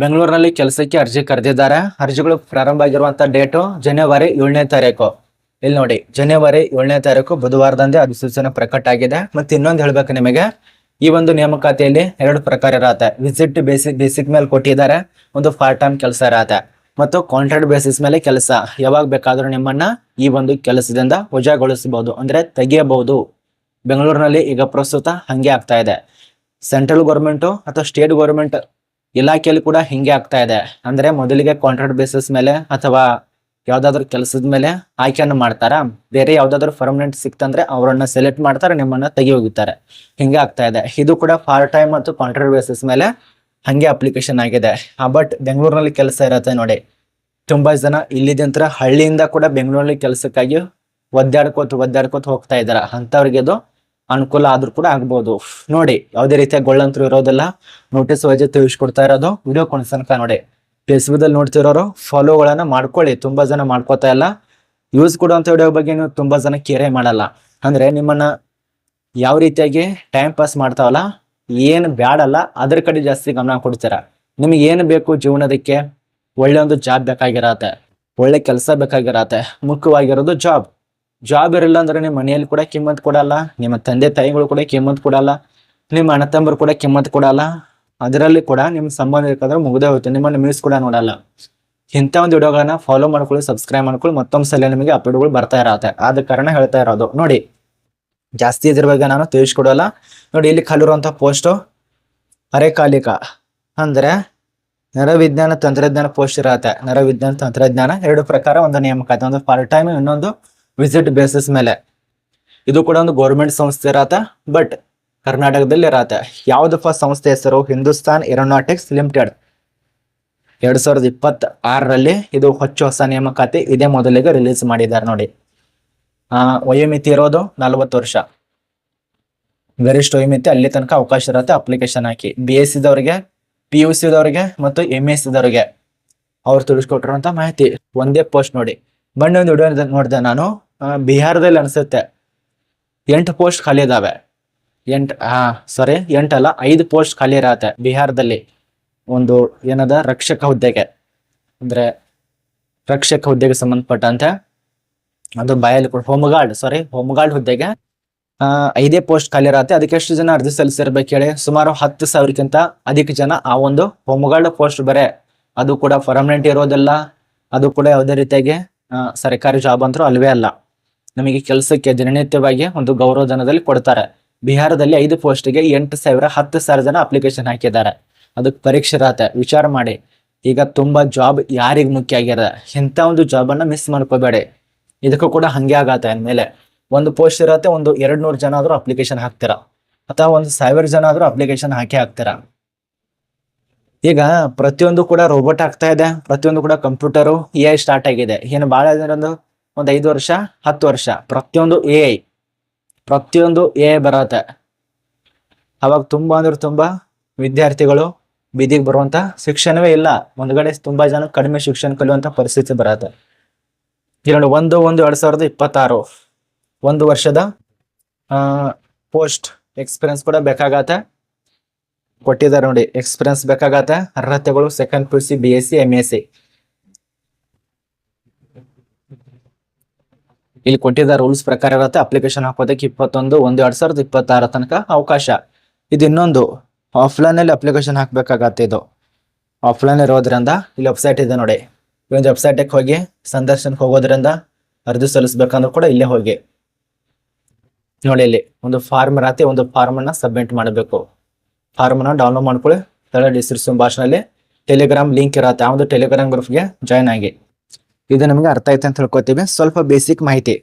ಬೆಂಗಳೂರಿನಲ್ಲಿ ಕೆಲಸಕ್ಕೆ ಅರ್ಜಿ ಕರೆದಿದ್ದಾರೆ. ಅರ್ಜಿಗಳು ಪ್ರಾರಂಭ ಆಗಿರುವಂತಹ ಡೇಟು ಜನವರಿ 7ನೇ ತಾರೀಕು. ಇಲ್ಲಿ ನೋಡಿ, ಜನವರಿ 7ನೇ ತಾರೀಕು ಬುಧವಾರದಂದೇ ಅಧಿಸೂಚನೆ ಪ್ರಕಟ ಆಗಿದೆ. ಮತ್ತೆ ಇನ್ನೊಂದು ಹೇಳ್ಬೇಕು ನಿಮಗೆ, ಈ ಒಂದು ನೇಮಕಾತಿಯಲ್ಲಿ 2 ಪ್ರಕಾರ ಇರತ್ತೆ. ವಿಸಿಟ್ ಬೇಸಿಕ್ ಮೇಲೆ ಕೊಟ್ಟಿದ್ದಾರೆ, ಒಂದು ಪಾರ್ಟ್ ಟೈಮ್ ಕೆಲಸ ಇರತ್ತೆ, ಮತ್ತು ಕಾಂಟ್ರಾಕ್ಟ್ ಬೇಸಿಸ್ ಮೇಲೆ ಕೆಲಸ. ಯಾವಾಗ ಬೇಕಾದ್ರೂ ನಿಮ್ಮನ್ನ ಈ ಒಂದು ಕೆಲಸದಿಂದ ವಜಾಗೊಳಿಸಬಹುದು, ಅಂದ್ರೆ ತೆಗೆಯಬಹುದು. ಬೆಂಗಳೂರಿನಲ್ಲಿ ಈಗ ಪ್ರಸ್ತುತ ಹಂಗೆ ಆಗ್ತಾ ಇದೆ. ಸೆಂಟ್ರಲ್ ಗೌರ್ಮೆಂಟ್ ಅಥವಾ ಸ್ಟೇಟ್ ಗೌರ್ಮೆಂಟ್ ಇಲಾಖೆಯಲ್ಲಿ ಕೂಡ ಹಿಂಗೆ ಆಗ್ತಾ ಇದೆ. ಅಂದ್ರೆ ಮೊದಲಿಗೆ ಕಾಂಟ್ರಾಕ್ಟ್ ಬೇಸಿಸ್ ಮೇಲೆ ಅಥವಾ ಯಾವ್ದಾದ್ರು ಕೆಲಸದ ಮೇಲೆ ಆಯ್ಕೆಯನ್ನು ಮಾಡ್ತಾರ. ಬೇರೆ ಯಾವ್ದಾದ್ರು ಪರ್ಮನೆಂಟ್ ಸಿಕ್ತಂದ್ರೆ ಅವರನ್ನ ಸೆಲೆಕ್ಟ್ ಮಾಡ್ತಾರೆ, ನಿಮ್ಮನ್ನ ತೆಗಿ ಹೋಗಿತಾರೆ. ಹಿಂಗೆ ಆಗ್ತಾ ಇದೆ. ಇದು ಕೂಡ ಪಾರ್ಟ್ ಟೈಮ್ ಮತ್ತು ಕಾಂಟ್ರಾಕ್ಟ್ ಬೇಸಿಸ್ ಮೇಲೆ ಹಂಗೆ ಅಪ್ಲಿಕೇಶನ್ ಆಗಿದೆ. ಬಟ್ ಬೆಂಗಳೂರಿನಲ್ಲಿ ಕೆಲಸ ಇರತ್ತೆ ನೋಡಿ. ತುಂಬಾ ಜನ ಇಲ್ಲಿದಂತ್ರ ಹಳ್ಳಿಯಿಂದ ಕೂಡ ಬೆಂಗಳೂರಲ್ಲಿ ಕೆಲಸಕ್ಕಾಗಿ ಒದ್ದಾಡ್ಕೋತ ಹೋಗ್ತಾ ಇದಾರ. ಅಂತವ್ರಿಗೆ ಅದು ಅನುಕೂಲ ಆದ್ರೂ ಕೂಡ ಆಗ್ಬೋದು. ನೋಡಿ, ಯಾವುದೇ ರೀತಿಯ ಗೊಳ್ಳಂತರು ಇರೋದಿಲ್ಲ. ನೋಟಿಸ್ ವೈಸ್ ತಿಳಿಸ್ಕೊಡ್ತಾ ಇರೋದು. ವಿಡಿಯೋ ಕೊನೆತನಕ ನೋಡಿ. ಫೇಸ್ಬುಕ್ ದಲ್ಲಿ ನೋಡ್ತಿರೋರು ಫಾಲೋಗಳನ್ನ ಮಾಡ್ಕೊಳ್ಳಿ. ತುಂಬಾ ಜನ ಮಾಡ್ಕೋತಾ ಇಲ್ಲ. ಯೂಸ್ ಕೊಡುವಂತ ವಿಡಿಯೋ ಬಗ್ಗೆ ನೀವು ತುಂಬಾ ಜನ ಕೇರೆ ಮಾಡಲ್ಲ. ಅಂದ್ರೆ ನಿಮ್ಮನ್ನ ಯಾವ ರೀತಿಯಾಗಿ ಟೈಮ್ ಪಾಸ್ ಮಾಡ್ತಾವಲ್ಲ, ಏನ್ ಬ್ಯಾಡಲ್ಲ ಅದ್ರ ಕಡೆ ಜಾಸ್ತಿ ಗಮನ ಕೊಡ್ತೀರ. ನಿಮ್ಗೆ ಏನು ಬೇಕು ಜೀವನದಕ್ಕೆ? ಒಳ್ಳೆ ಒಂದು ಜಾಬ್ ಬೇಕಾಗಿರತ್ತೆ, ಒಳ್ಳೆ ಕೆಲಸ ಬೇಕಾಗಿರತ್ತೆ. ಮುಖ್ಯವಾಗಿರೋದು ಜಾಬ್. ಜಾಬ್ ಇರಲ್ಲ ಅಂದ್ರೆ ನಿಮ್ಮ ಮನೆಯಲ್ಲಿ ಕೂಡ ಕಿಮ್ಮತ್ ಕೊಡಲ್ಲ, ನಿಮ್ಮ ತಂದೆ ತಾಯಿಗಳು ಕೂಡ ಕಿಮ್ಮತ್ ಕೊಡಲ್ಲ, ನಿಮ್ಮ ಅಣ್ಣ ತಮ್ಮರು ಕೂಡ ಕಿಮ್ಮತ್ ಕೊಡಲ್ಲ. ಅದರಲ್ಲಿ ಕೂಡ ನಿಮ್ ಸಂಬಂಧ ಬೇಕಾದ್ರೆ ಮುಗ್ದೇ ಹೋಯ್ತು, ನಿಮ್ಮನ್ನ ಮಿಸ್ ಕೂಡ ನೋಡಲ್ಲ. ಇಂಥ ಒಂದು ವಿಡಿಯೋಗಳನ್ನ ಫಾಲೋ ಮಾಡ್ಕೊಳ್ಳಿ, ಸಬ್ಸ್ಕ್ರೈಬ್ ಮಾಡ್ಕೊಳ್ಳಿ. ಮತ್ತೊಂದು ಸಲ ನಿಮಗೆ ಅಪ್ಡೇಟ್ಗಳು ಬರ್ತಾ ಇರತ್ತೆ. ಆದ ಕಾರಣ ಹೇಳ್ತಾ ಇರೋದು. ನೋಡಿ, ಜಾಸ್ತಿ ಇದ್ರ ಬಗ್ಗೆ ನಾನು ತಿಳಿಸ್ಕೊಡಲ್ಲ. ನೋಡಿ, ಇಲ್ಲಿ ಖಾಲಿರುವಂತಹ ಪೋಸ್ಟ್ ಅರೆಕಾಲಿಕ ಅಂದ್ರೆ ನರವಿಜ್ಞಾನ ತಂತ್ರಜ್ಞಾನ ಪೋಸ್ಟ್ ಇರತ್ತೆ. ನರವಿಜ್ಞಾನ ತಂತ್ರಜ್ಞಾನ 2 ಪ್ರಕಾರ ಒಂದು ನೇಮಕಾತಿ, ಒಂದು ಪಾರ್ಟ್ ಟೈಮ್, ಇನ್ನೊಂದು ವಿಸಿಟ್ ಬೇಸಿಸ್ ಮೇಲೆ. ಇದು ಕೂಡ ಒಂದು ಗೌರ್ಮೆಂಟ್ ಸಂಸ್ಥೆ ಇರತ್ತೆ, ಬಟ್ ಕರ್ನಾಟಕದಲ್ಲಿ ಇರತ್ತೆ. ಯಾವ್ದಪ್ಪ ಸಂಸ್ಥೆ ಹೆಸರು? Hindustan aeronautics limited. 2026ರಲ್ಲಿ ಇದು ಹೊಸ ನೇಮಕಾತಿ. ಇದೇ ಮೊದಲಿಗೆ ರಿಲೀಸ್ ಮಾಡಿದ್ದಾರೆ ನೋಡಿ. ವಯೋಮಿತಿ ಇರೋದು 40 ವರ್ಷ. ಗರಿಷ್ಠ ವಯೋಮಿತಿ ಅಲ್ಲಿ ತನಕ ಅವಕಾಶ ಇರತ್ತೆ. ಅಪ್ಲಿಕೇಶನ್ ಹಾಕಿ. BSc ದವರಿಗೆ, PUC ದವರಿಗೆ ಮತ್ತು MSc ದವರಿಗೆ ಅವ್ರು ತಿಳಿಸ್ಕೊಟ್ಟಿರುವಂತ ಮಾಹಿತಿ. ಒಂದೇ ಪೋಸ್ಟ್ ನೋಡಿ. ಬನ್ನಿ ಒಂದು ವಿಡಿಯೋ ನೋಡಿದೆ ನಾನು. ಬಿಹಾರದಲ್ಲಿ ಅನ್ಸುತ್ತೆ 8 ಪೋಸ್ಟ್ ಖಾಲಿ ಇದಾವೆ. 8 ಅಲ್ಲ 5 ಪೋಸ್ಟ್ ಖಾಲಿ ಇರತ್ತೆ ಬಿಹಾರದಲ್ಲಿ. ಒಂದು ಏನದ ರಕ್ಷಕ ಹುದ್ದೆಗೆ, ಅಂದ್ರೆ ರಕ್ಷಕ ಹುದ್ದೆಗೆ ಸಂಬಂಧಪಟ್ಟಂತೆ ಅದು ಬಾಯಲ್ಲಿ ಹೋಮ್ ಗಾರ್ಡ್ ಹುದ್ದೆಗೆ 5 ಪೋಸ್ಟ್ ಖಾಲಿ ಇರತ್ತೆ. ಅದಕ್ಕೆ ಎಷ್ಟು ಜನ ಅರ್ಜಿ ಸಲ್ಲಿಸಿರ್ಬೇಕು ಹೇಳಿ? ಸುಮಾರು 10,000ಕ್ಕಿಂತ ಅಧಿಕ ಜನ ಆ ಒಂದು ಹೋಮ್ ಗಾರ್ಡ್ ಪೋಸ್ಟ್ ಬರೇ. ಅದು ಕೂಡ ಪರ್ಮನೆಂಟ್ ಇರೋದಿಲ್ಲ. ಅದು ಕೂಡ ಯಾವುದೇ ರೀತಿಯಾಗಿ ಸರ್ಕಾರಿ ಜಾಬ್ ಅಂತೂ ಅಲ್ವೇ ಅಲ್ಲ. ನಮಗೆ ಕೆಲಸಕ್ಕೆ ದಿನನಿತ್ಯವಾಗಿ ಒಂದು ಗೌರವಧನದಲ್ಲಿ ಕೊಡ್ತಾರೆ. ಬಿಹಾರದಲ್ಲಿ 5 ಪೋಸ್ಟ್ಗೆ 8,000 10,000 ಜನ ಅಪ್ಲಿಕೇಶನ್ ಹಾಕಿದ್ದಾರೆ. ಅದಕ್ಕೆ ಪರೀಕ್ಷೆ ಇರತ್ತೆ. ವಿಚಾರ ಮಾಡಿ. ಈಗ ತುಂಬಾ ಜಾಬ್ ಯಾರಿಗ್ ಮುಖ್ಯ ಆಗ್ಯದ? ಇಂಥ ಒಂದು ಜಾಬ್ ಅನ್ನ ಮಿಸ್ ಮಾಡ್ಕೋಬೇಡಿ. ಇದಕ್ಕೂ ಕೂಡ ಹಂಗೆ ಆಗತ್ತೆ. ಅಂದ್ಮೇಲೆ ಒಂದು ಪೋಸ್ಟ್ ಇರತ್ತೆ, ಒಂದು 200 ಜನ ಆದ್ರೂ ಅಪ್ಲಿಕೇಶನ್ ಹಾಕ್ತೀರ, ಅಥವಾ 1,000 ಜನ ಆದ್ರೂ ಅಪ್ಲಿಕೇಶನ್ ಹಾಕ್ತೀರ. ಈಗ ಪ್ರತಿಯೊಂದು ಕೂಡ ರೋಬೋಟ್ ಆಗ್ತಾ ಇದೆ. ಪ್ರತಿಯೊಂದು ಕೂಡ ಕಂಪ್ಯೂಟರು, AI ಸ್ಟಾರ್ಟ್ ಆಗಿದೆ. ಏನು ಬಹಳ ಒಂದು 5 ವರ್ಷ 10 ವರ್ಷ ಪ್ರತಿಯೊಂದು AI ಬರತ್ತೆ. ಅವಾಗ ತುಂಬಾ ಅಂದ್ರೆ ತುಂಬಾ ವಿದ್ಯಾರ್ಥಿಗಳು ಬೀದಿಗೆ ಬರುವಂತ ಶಿಕ್ಷಣವೇ ಇಲ್ಲ. ಒಂದ್ಗಡೆ ತುಂಬಾ ಜನ ಕಡಿಮೆ ಶಿಕ್ಷಣ ಕಲಿಯುವಂತ ಪರಿಸ್ಥಿತಿ ಬರತ್ತೆ. ಇಲ್ಲಿ 1/1/2026 1 ವರ್ಷದ ಪೋಸ್ಟ್ ಎಕ್ಸ್ಪೀರಿಯನ್ಸ್ ಕೂಡ ಬೇಕಾಗತ್ತೆ. ಕೊಟ್ಟಿದ್ದಾರೆ ನೋಡಿ. ಎಕ್ಸ್ಪೀರಿಯನ್ಸ್ ಬೇಕಾಗತ್ತೆ. ಅರ್ಹತೆಗಳು ಸೆಕೆಂಡ್ PUC, BSc, MSc. ಇಲ್ಲಿ ಕೊಟ್ಟಿದ್ದ ರೂಲ್ಸ್ ಪ್ರಕಾರ ಇರುತ್ತೆ. ಅಪ್ಲಿಕೇಶನ್ ಹಾಕೋದಕ್ಕೆ 21/1/2026 ತನಕ ಅವಕಾಶ. ಇದು ಇನ್ನೊಂದು ಆಫ್ಲೈನ್ ಅಲ್ಲಿ ಅಪ್ಲಿಕೇಶನ್ ಹಾಕ್ಬೇಕಾಗತ್ತೆ. ಇದು ಆಫ್ಲೈನ್ ಇರೋದ್ರಿಂದ ಇಲ್ಲಿ ವೆಬ್ಸೈಟ್ ಇದೆ ನೋಡಿ. ಈ ಒಂದು ವೆಬ್ಸೈಟ್ಗೆ ಹೋಗಿ ಸಂದರ್ಶನಕ್ಕೆ ಹೋಗೋದ್ರಿಂದ ಅರ್ಜಿ ಸಲ್ಲಿಸ್ಬೇಕಂದ್ರೂ ಕೂಡ ಇಲ್ಲೇ ಹೋಗಿ ನೋಡಿ. ಇಲ್ಲಿ ಒಂದು ಫಾರ್ಮ್ ಇರತ್ತೆ. ಒಂದು ಫಾರ್ಮ್ ಅನ್ನ ಸಬ್ಮಿಟ್ ಮಾಡಬೇಕು. ಫಾರ್ಮ್ ಅನ್ನ ಡೌನ್ಲೋಡ್ ಮಾಡ್ಕೊಳ್ಳಿ. ಡಿಸ್ಕ್ರಿಪ್ಷನ್ ಭಾಷೆನಲ್ಲಿ ಟೆಲಿಗ್ರಾಮ್ ಲಿಂಕ್ ಇರತ್ತೆ. ಆ ಒಂದು ಟೆಲಿಗ್ರಾಮ್ ಗ್ರೂಪ್ಗೆ ಜಾಯ್ನ್ ಆಗಿ. ಇದು ನಮಗೆ ಅರ್ಥ ಆಯ್ತು ಅಂತ ಹೇಳ್ಕೊತೀವಿ. ಸ್ವಲ್ಪ ಬೇಸಿಕ್ ಮಾಹಿತಿ,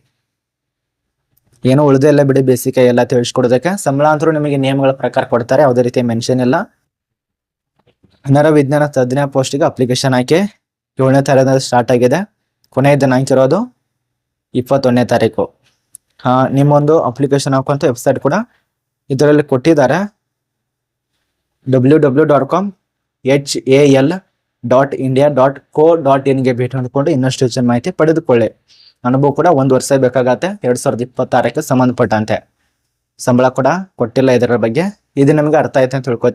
ಏನೋ ಉಳಿದೆಲ್ಲ ಬಿಡಿ, ಬೇಸಿಕ್ ಎಲ್ಲ ತಿಳಿಸ್ಕೊಡೋದಕ್ಕೆ. ಸಂಬಳ ಅಂತರೂ ನಿಮಗೆ ನಿಯಮಗಳ ಪ್ರಕಾರ ಕೊಡ್ತಾರೆ. ಯಾವುದೇ ರೀತಿ ಮೆನ್ಷನ್ ಇಲ್ಲ. ನರವಿಜ್ಞಾನ ತಜ್ಞ ಪೋಸ್ಟ್ಗೆ ಅಪ್ಲಿಕೇಶನ್ ಹಾಕಿ 7ನೇ ತಾರೀಕು ಸ್ಟಾರ್ಟ್ ಆಗಿದೆ. ಕೊನೆಯ ದಿನಾಂಕ ಇರೋದು 21ನೇ ತಾರೀಕು. ನಿಮ್ಮೊಂದು ಅಪ್ಲಿಕೇಶನ್ ಹಾಕುವಂತ ವೆಬ್ಸೈಟ್ ಕೂಡ ಇದರಲ್ಲಿ ಕೊಟ್ಟಿದ್ದಾರೆ. www.hal.india.co.in ಗೆ ಭೇಟಿ ಮಾಡಿಕೊಂಡು ಇನ್ನಷ್ಟು ಹೆಚ್ಚಿನ ಮಾಹಿತಿ ಪಡೆದುಕೊಳ್ಳಿ. ಅನುಭವ ಕೂಡ 1 ವರ್ಷ ಬೇಕಾಗತ್ತೆ. 2026ಕ್ಕೆ ಸಂಬಂಧಪಟ್ಟಂತೆ. ಸಂಬಳ ಕೂಡ ಕೊಟ್ಟಿಲ್ಲ ಇದರ ಬಗ್ಗೆ. ಇದು ನಮಗೆ ಅರ್ಥ ಆಯ್ತು ಅಂತ ತಿಳ್ಕೊತೀವಿ.